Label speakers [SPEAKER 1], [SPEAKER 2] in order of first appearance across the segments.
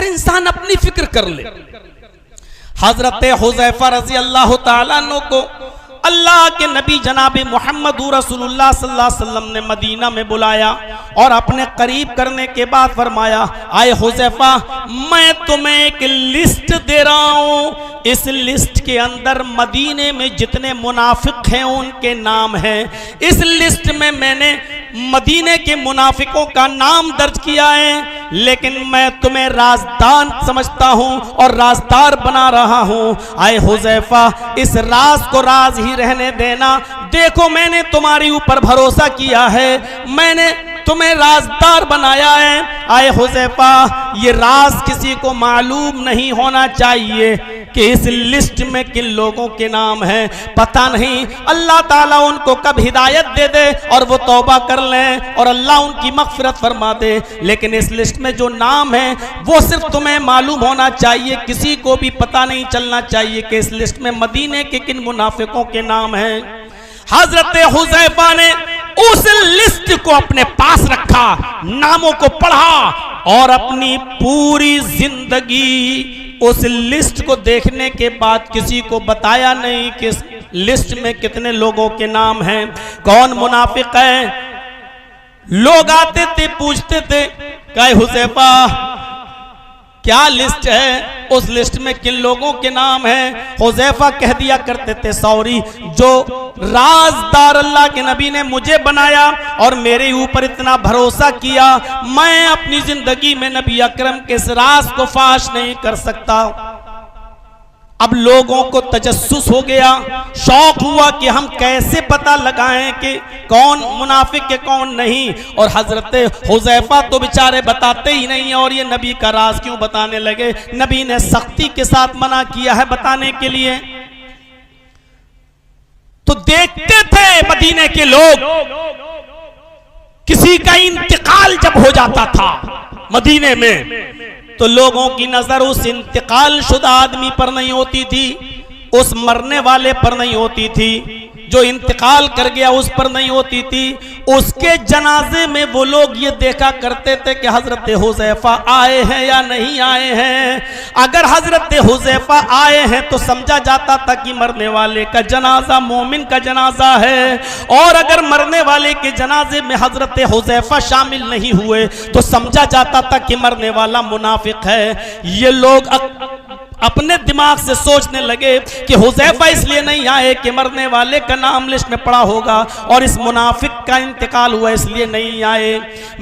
[SPEAKER 1] हर इंसान अपनी फिक्र कर ले। हजरत हुज़ैफा रज़ी अल्लाह ताला अन्हु को अल्लाह के नबी जनाब मोहम्मद रसूलुल्लाह सल्लल्लाहु अलैहि वसल्लम ने मदीना में बुलाया और अपने करीब करने के बाद फरमाया, आए हुज़ैफा, मैं तुम्हें एक लिस्ट दे रहा हूँ। इस लिस्ट के अंदर मदीने में जितने मुनाफिक हैं उनके नाम हैं। इस लिस्ट में मैंने मदीने के मुनाफिकों का नाम दर्ज किया है, लेकिन मैं तुम्हें राज़दार समझता हूँ और राज़दार बना रहा हूँ। आए हुज़ैफा, इस राज को राज ही रहने देना। देखो, मैंने तुम्हारे ऊपर भरोसा किया है, मैंने तुम्हें राजदार बनाया है। आए हुज़ैफा, ये राज किसी को मालूम नहीं होना चाहिए कि इस लिस्ट में किन लोगों के नाम हैं। पता नहीं अल्लाह ताला उनको कब हिदायत दे दे और वो तौबा कर लें और अल्लाह उनकी मग़फ़िरत फरमा दे, लेकिन इस लिस्ट में जो नाम है वो सिर्फ तुम्हें मालूम होना चाहिए, किसी को भी पता नहीं चलना चाहिए कि इस लिस्ट में मदीने के किन मुनाफिकों के नाम हैं। हजरत हुज़ैफा ने उस लिस्ट को अपने पास रखा, नामों को पढ़ा और अपनी पूरी जिंदगी उस लिस्ट को देखने के बाद किसी को बताया नहीं कि इस लिस्ट में कितने लोगों के नाम हैं, कौन मुनाफिक है। लोग आते थे, पूछते थे, कहे हुज़ैफा क्या लिस्ट है, उस लिस्ट में किन लोगों के नाम हैं। हुज़ैफा कह दिया करते थे, सॉरी, जो राजदार अल्लाह के नबी ने मुझे बनाया और मेरे ऊपर इतना भरोसा किया, मैं अपनी जिंदगी में नबी अकरम के इस राज को फाश नहीं कर सकता। अब लोगों को तजस्सुस हो गया, शौक हुआ कि हम कैसे पता लगाएं कि कौन मुनाफिक है कौन नहीं। और हजरत हुज़ैफा तो बेचारे बताते ही नहीं, और ये नबी का राज क्यों बताने लगे। नबी ने सख्ती के साथ मना किया है बताने के लिए। तो देखते थे मदीने के लोग, किसी का इंतकाल जब हो जाता था मदीने में तो लोगों की नजर उस इंतकाल शुदा आदमी पर नहीं होती थी, उस मरने वाले पर नहीं होती थी, जो इंतकाल कर गया उस पर नहीं होती थी। उसके जनाजे में वो लोग ये देखा करते थे कि हजरत हुज़ैफा आए हैं या नहीं आए हैं। अगर हजरत हुज़ैफा आए हैं तो समझा जाता था कि मरने वाले का जनाजा मोमिन का जनाजा है, और अगर मरने वाले के जनाजे में हजरत हुज़ैफा शामिल नहीं हुए तो समझा जाता था कि मरने वाला मुनाफिक है। ये लोग अपने दिमाग से सोचने लगे कि हुज़ैफा इसलिए नहीं आए कि मरने वाले का नाम लिस्ट में पड़ा होगा, और इस मुनाफिक का इंतकाल हुआ इसलिए नहीं आए।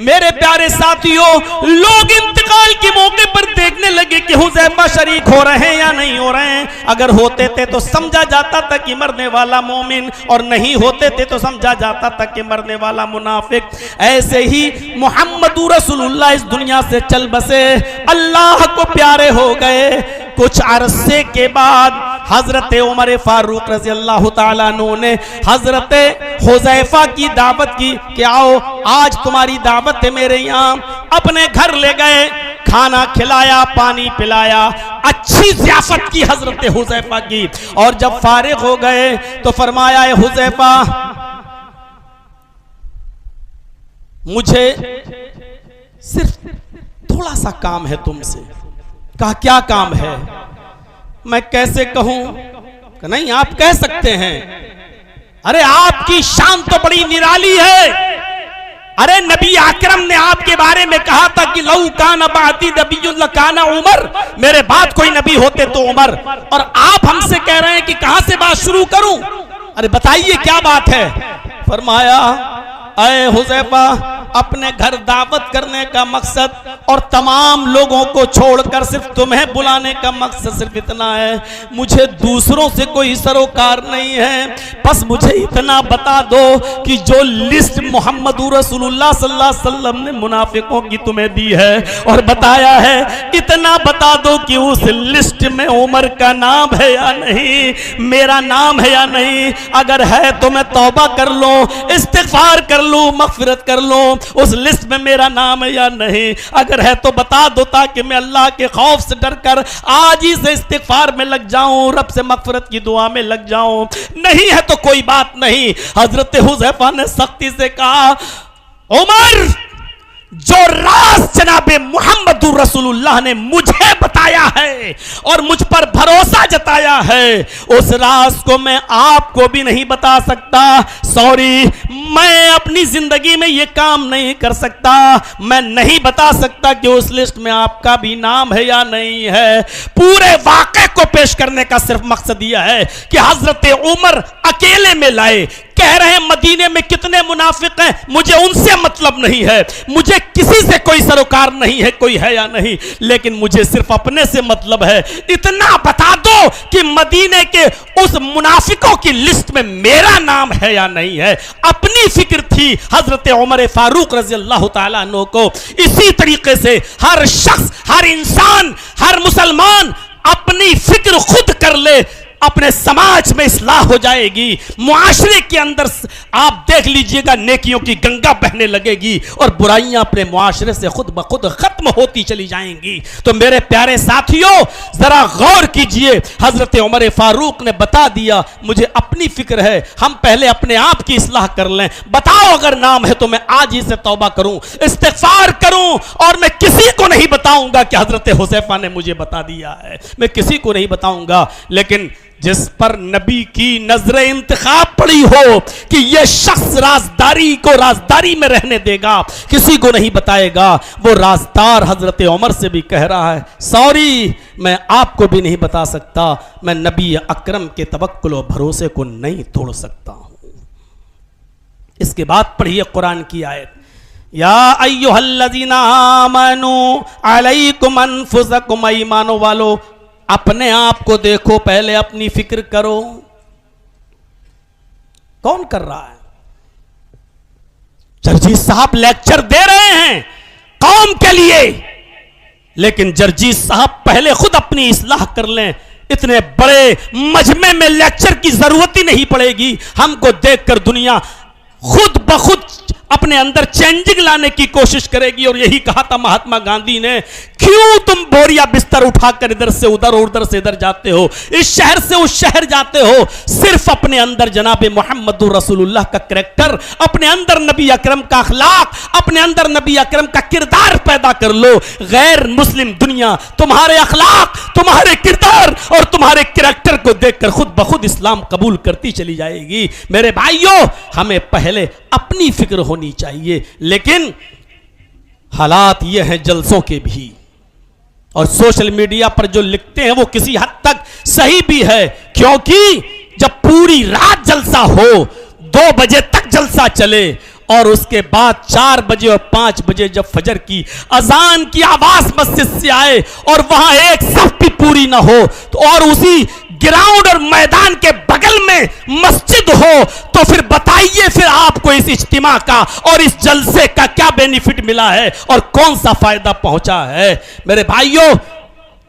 [SPEAKER 1] मेरे प्यारे साथियों, लोग इंतकाल के मौके पर देखने लगे कि हुज़ैफा शरीक हो रहे हैं या नहीं हो रहे हैं। अगर होते थे तो समझा जाता था कि मरने वाला मोमिन, और नहीं होते थे तो समझा जाता था कि मरने वाला मुनाफिक। ऐसे ही मोहम्मद रसूलुल्लाह इस दुनिया से चल बसे, अल्लाह को प्यारे हो गए। कुछ अरसे के बाद हजरत उमर फारूक रज़ी अल्लाह ताला अन्हु ने हजरत हुज़ैफा की दावत की कि आओ आज तुम्हारी दावत है मेरे यहाँ। अपने घर ले गए, खाना खिलाया, पानी पिलाया, अच्छी ज़ियाफ़त की हजरत हुज़ैफा की। और जब फारिग हो गए तो फरमाया, हुज़ैफा मुझे सिर्फ थोड़ा सा काम है तुमसे। कहा क्या काम है? मैं कैसे कहूं? नहीं आप कह सकते हैं। अरे आपकी शान तो बड़ी निराली है। अरे नबी अकरम ने आपके बारे में कहा था कि लौ काना बाती नबियुन लकाना उमर, मेरे बाद कोई नबी होते तो उमर। और आप हमसे कह रहे हैं कि कहां से बात शुरू करूं? अरे बताइए क्या बात है? फरमाया, अय हुज़ैफा, अपने घर दावत करने का मकसद और तमाम लोगों को छोड़कर सिर्फ तुम्हें बुलाने का मकसद सिर्फ इतना है। मुझे दूसरों से कोई सरोकार नहीं है। बस मुझे इतना बता दो कि जो लिस्ट मोहम्मद रसूलुल्लाह सल्लल्लाहु अलैहि वसल्लम ने मुनाफिकों की तुम्हें दी है और बताया है, इतना बता दो कि उस लिस्ट में उमर का नाम है या नहीं, मेरा नाम है या नहीं। अगर है तो मैं तौबा कर लो, इस्तिग़फ़ार कर लो, मग़फ़िरत कर लो। उस लिस्ट में मेरा नाम है या नहीं? अगर है तो बता दो ताकि मैं अल्लाह के खौफ से डरकर आज ही से इस्तिग़फ़ार में लग जाऊं, रब से मग़फ़िरत की दुआ में लग जाऊं। नहीं है तो कोई बात नहीं। हजरत हुज़ैफा ने सख्ती से कहा, उमर जो राज जनाबे मुहम्मदुर रसूलुल्लाह ने मुझे बताया है और मुझ पर भरोसा जताया है, उस राज को मैं आपको भी नहीं बता सकता। सॉरी, मैं अपनी जिंदगी में यह काम नहीं कर सकता। मैं नहीं बता सकता कि उस लिस्ट में आपका भी नाम है या नहीं है। पूरे वाक़े को पेश करने का सिर्फ मकसद यह है कि हजरत उमर अकेले में लाए। कह रहे हैं मदीने में कितने मुनाफिक हैं, मुझे उनसे मतलब नहीं है, मुझे किसी से कोई सरोकार नहीं है, कोई है या नहीं, लेकिन मुझे सिर्फ अपने से मतलब है। इतना बता दो कि मदीने के उस मुनाफिकों की लिस्ट में मेरा नाम है या नहीं है। अपनी फिक्र थी हजरत उमर फारूक रजी अल्लाह तआला अन्हु को। इसी तरीके से हर शख्स, हर इंसान, हर मुसलमान अपनी फिक्र खुद कर ले, अपने समाज में इस्लाह हो जाएगी। मुआशरे के अंदर आप देख लीजिएगा नेकियों की गंगा बहने लगेगी और बुराइयां अपने मुआशरे से खुद ब खुद खत्म होती चली जाएंगी। तो मेरे प्यारे साथियों, जरा गौर कीजिए, हजरत उमर फारूक ने बता दिया मुझे अपनी फिक्र है, हम पहले अपने आप की इस्लाह कर लें। बताओ अगर नाम है तो मैं आज ही से तौबा करूं, इस्तिग़फ़ार करूं, और मैं किसी को नहीं बताऊंगा कि हजरत हुज़ैफा ने मुझे बता दिया है, मैं किसी को नहीं बताऊंगा। लेकिन जिस पर नबी की नजरे इंतखाब पड़ी हो कि यह शख्स राजदारी को राजदारी में रहने देगा, किसी को नहीं बताएगा, वो राजदार हजरत उमर से भी कह रहा है सॉरी, मैं आपको भी नहीं बता सकता, मैं नबी अकरम के तवक्कुल और भरोसे को नहीं तोड़ सकता हूं। इसके बाद पढ़िए कुरान की आयत, या अय्युहल्लज़ीना आमनू अलैकुम अनफुसकुम, ईमानो वालो अपने आप को देखो, पहले अपनी फिक्र करो। कौन कर रहा है? जर्जी साहब लेक्चर दे रहे हैं कौम के लिए, लेकिन जर्जी साहब पहले खुद अपनी इस्लाह कर लें। इतने बड़े मजमे में लेक्चर की जरूरत ही नहीं पड़ेगी। हमको देखकर दुनिया खुद ब खुद अपने अंदर चेंजिंग लाने की कोशिश करेगी। और यही कहा था महात्मा गांधी ने, क्यों तुम बोरिया बिस्तर उठाकर इधर से उधर और उधर से इधर जाते हो, इस शहर से उस शहर जाते हो, सिर्फ अपने अंदर जनाबे मुहम्मदुर रसूलुल्लाह का कैरेक्टर, अपने अंदर नबी अकरम का अखलाक, अपने अंदर नबी अकरम का किरदार पैदा कर लो। गैर मुस्लिम दुनिया तुम्हारे अखलाक, तुम्हारे किरदार और तुम्हारे कैरेक्टर को देखकर खुद ब खुद इस्लाम कबूल करती चली जाएगी। मेरे भाइयों, हमें पहले अपनी फिक्र होनी चाहिए। लेकिन हालात ये हैं जलसों के भी, और सोशल मीडिया पर जो लिखते हैं वो किसी हद तक सही भी है, क्योंकि जब पूरी रात जलसा हो, 2 बजे तक जलसा चले और उसके बाद 4 बजे और 5 बजे जब फजर की अजान की आवाज मस्जिद से आए और वहां एक सफ भी पूरी ना हो, तो और उसी ग्राउंड और मैदान के बगल में मस्जिद हो, तो फिर बताइए फिर आपको इस इज्तिमा का और इस जलसे का क्या बेनिफिट मिला है और कौन सा फायदा पहुंचा है। मेरे भाइयों,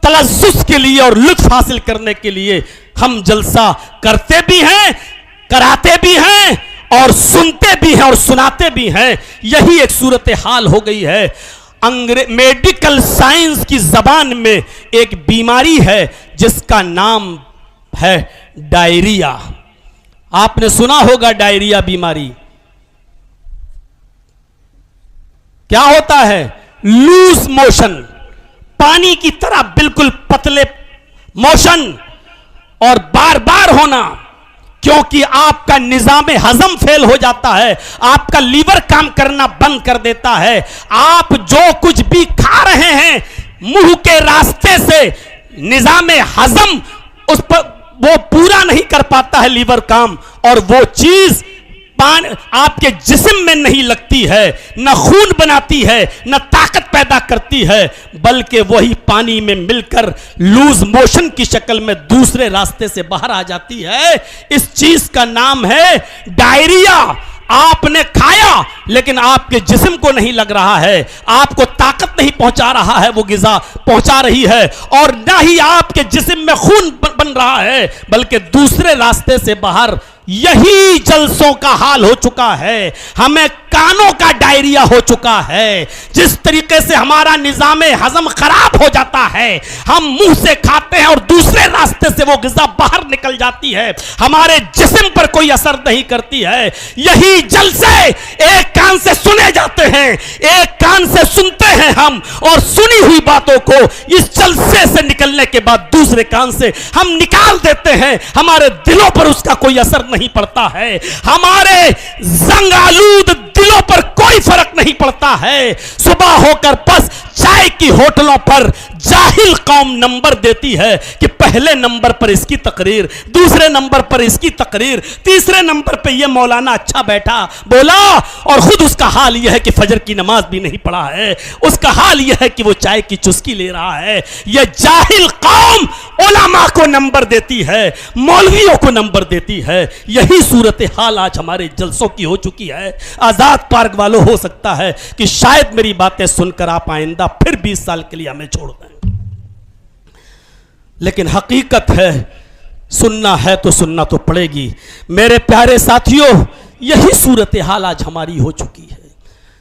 [SPEAKER 1] तलज्जुज़ के लिए और लुत्फ हासिल करने के लिए हम जलसा करते भी हैं, कराते भी हैं और सुनते भी हैं और सुनाते भी हैं। यही एक सूरत हाल हो गई है। मेडिकल साइंस की जबान में एक बीमारी है जिसका नाम है डायरिया। आपने सुना होगा डायरिया बीमारी। क्या होता है? लूज मोशन, पानी की तरह बिल्कुल पतले मोशन और बार बार होना, क्योंकि आपका निजाम हजम फेल हो जाता है, आपका लीवर काम करना बंद कर देता है। आप जो कुछ भी खा रहे हैं मुंह के रास्ते से निजाम हजम उस पर वो पूरा नहीं कर पाता है लीवर काम, और वो चीज आपके जिस्म में नहीं लगती है, न खून बनाती है, न ताकत पैदा करती है, बल्कि वही पानी में मिलकर लूज मोशन की शक्ल में दूसरे रास्ते से बाहर आ जाती है। इस चीज का नाम है डायरिया। आपने खाया लेकिन आपके जिस्म को नहीं लग रहा है, आपको ताकत नहीं पहुंचा रहा है वो गिजा पहुंचा रही है, और ना ही आपके जिस्म में खून बन रहा है, बल्कि दूसरे रास्ते से बाहर। यही जलसों का हाल हो चुका है। हमें कानों का डायरिया हो चुका है। जिस तरीके से हमारा निजाम हजम खराब हो जाता है, हम मुंह से खाते हैं और दूसरे रास्ते से वो ग़िज़ा बाहर निकल जाती है, हमारे जिस्म पर कोई असर नहीं करती है। यही जलसे एक कान से सुने जाते हैं, एक कान से सुनते हैं हम, और सुनी हुई बातों को इस जलसे से निकलने के बाद दूसरे कान से हम निकाल देते हैं। हमारे दिलों पर उसका कोई असर नहीं पड़ता है, हमारे जंगालूद दिलों पर कोई फर्क नहीं पड़ता है। सुबह होकर बस चाय की होटलों पर जाहिल कौम नंबर देती है कि पहले नंबर पर इसकी तकरीर, दूसरे नंबर पर इसकी तकरीर, तीसरे नंबर पर यह मौलाना अच्छा बैठा बोला, और खुद उसका हाल यह है कि फजर की नमाज भी नहीं पढ़ा है, उसका हाल यह है कि वो चाय की चुस्की ले रहा है। यह जाहिल कौम उलमा को नंबर देती है, मौलवियों को नंबर देती है। यही सूरत हाल आज हमारे जलसों की हो चुकी है। आजाद पार्क वालों, हो सकता है कि शायद मेरी बातें सुनकर आप आइंदा फिर 20 साल के लिए हमें छोड़ दें, लेकिन हकीकत है सुनना है तो सुनना तो पड़ेगी। मेरे प्यारे साथियों, यही सूरत हाल आज हमारी हो चुकी है।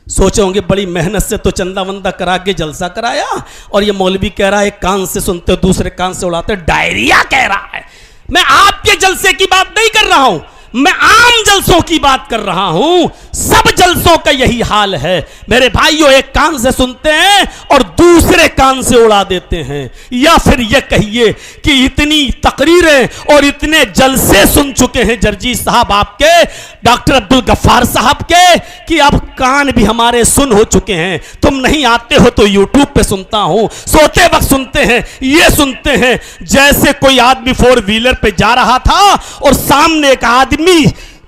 [SPEAKER 1] सोचे होंगे बड़ी मेहनत से तो चंदा वंदा करा के जलसा कराया, और ये मौलवी कह रहा है एक कान से सुनते दूसरे कान से उड़ाते, डायरिया कह रहा है। मैं आपके जलसे की बात नहीं कर रहा हूं, मैं आम जलसों की बात कर रहा हूं। सब जलसों का यही हाल है मेरे भाइयों, एक कान से सुनते हैं और दूसरे कान से उड़ा देते हैं। या फिर यह कहिए कि इतनी तकरीरें और इतने जलसे सुन चुके हैं जर्जी साहब आपके, डॉक्टर अब्दुल गफ्फार साहब के, कि अब कान भी हमारे सुन हो चुके हैं। तुम नहीं आते हो तो यूट्यूब पे सुनता हूं, सोते वक्त सुनते हैं, ये सुनते हैं जैसे कोई आदमी 4 व्हीलर पे जा रहा था और सामने एक आदमी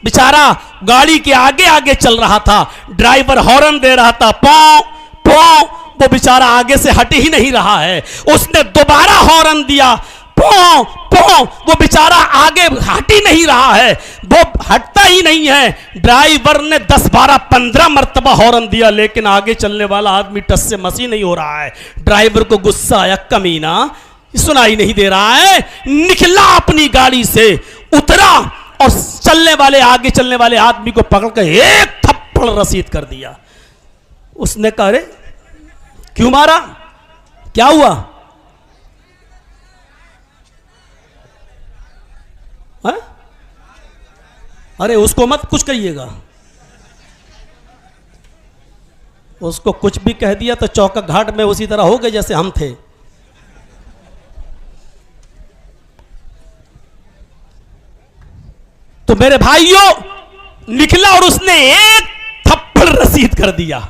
[SPEAKER 1] बेचारा गाड़ी के आगे आगे चल रहा था, ड्राइवर हॉर्न दे रहा था, पौ पौ, वो बेचारा आगे से हट ही नहीं रहा है। उसने दोबारा हॉर्न दिया, पौ पौ, वो बेचारा आगे हट ही नहीं रहा है, वो हटता ही नहीं है। ड्राइवर ने 10 12 15 मरतबा हॉर्न दिया, लेकिन आगे चलने वाला आदमी टस से मसी नहीं हो रहा है। ड्राइवर को गुस्सा आया, कमीना सुनाई नहीं दे रहा है, निकला अपनी गाड़ी से, उतरा और चलने वाले आगे चलने वाले आदमी को पकड़कर एक थप्पड़ रसीद कर दिया। उसने कहा अरे क्यों मारा, क्या हुआ? है? अरे उसको मत कुछ कहिएगा, उसको कुछ भी कह दिया तो चौका घाट में उसी तरह हो गए जैसे हम थे। तो मेरे भाइयों, निकला और उसने एक थप्पड़ रसीद कर दिया।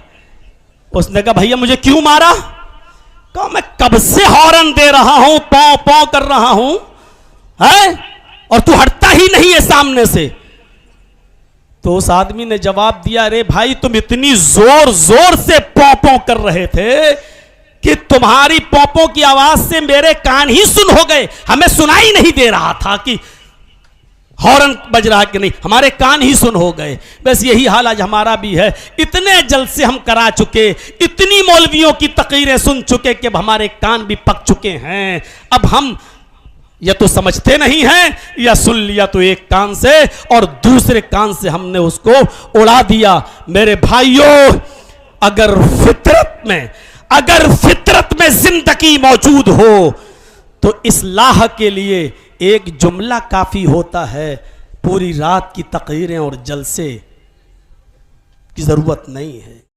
[SPEAKER 1] उसने कहा भैया मुझे क्यों मारा? कहा मैं कब से हॉर्न दे रहा हूं, पौ पौ कर रहा हूं, है, और तू हटता ही नहीं है सामने से। तो उस आदमी ने जवाब दिया, अरे भाई तुम इतनी जोर जोर से पौ पौ कर रहे थे कि तुम्हारी पौ पौ की आवाज से मेरे कान ही सुन हो गए, हमें सुनाई नहीं दे रहा था कि हॉर्न बज रहा कि नहीं, हमारे कान ही सुन हो गए। बस यही हाल आज हमारा भी है। इतने जलसे हम करा चुके, इतनी मौलवियों की तकरीरें सुन चुके कि अब हमारे कान भी पक चुके हैं। अब हम या तो समझते नहीं हैं, या सुन लिया तो एक कान से और दूसरे कान से हमने उसको उड़ा दिया। मेरे भाइयों, अगर फितरत में जिंदगी मौजूद हो तो इस्लाह के लिए एक जुमला काफी होता है, पूरी रात की तकरीरें और जलसे की जरूरत नहीं है।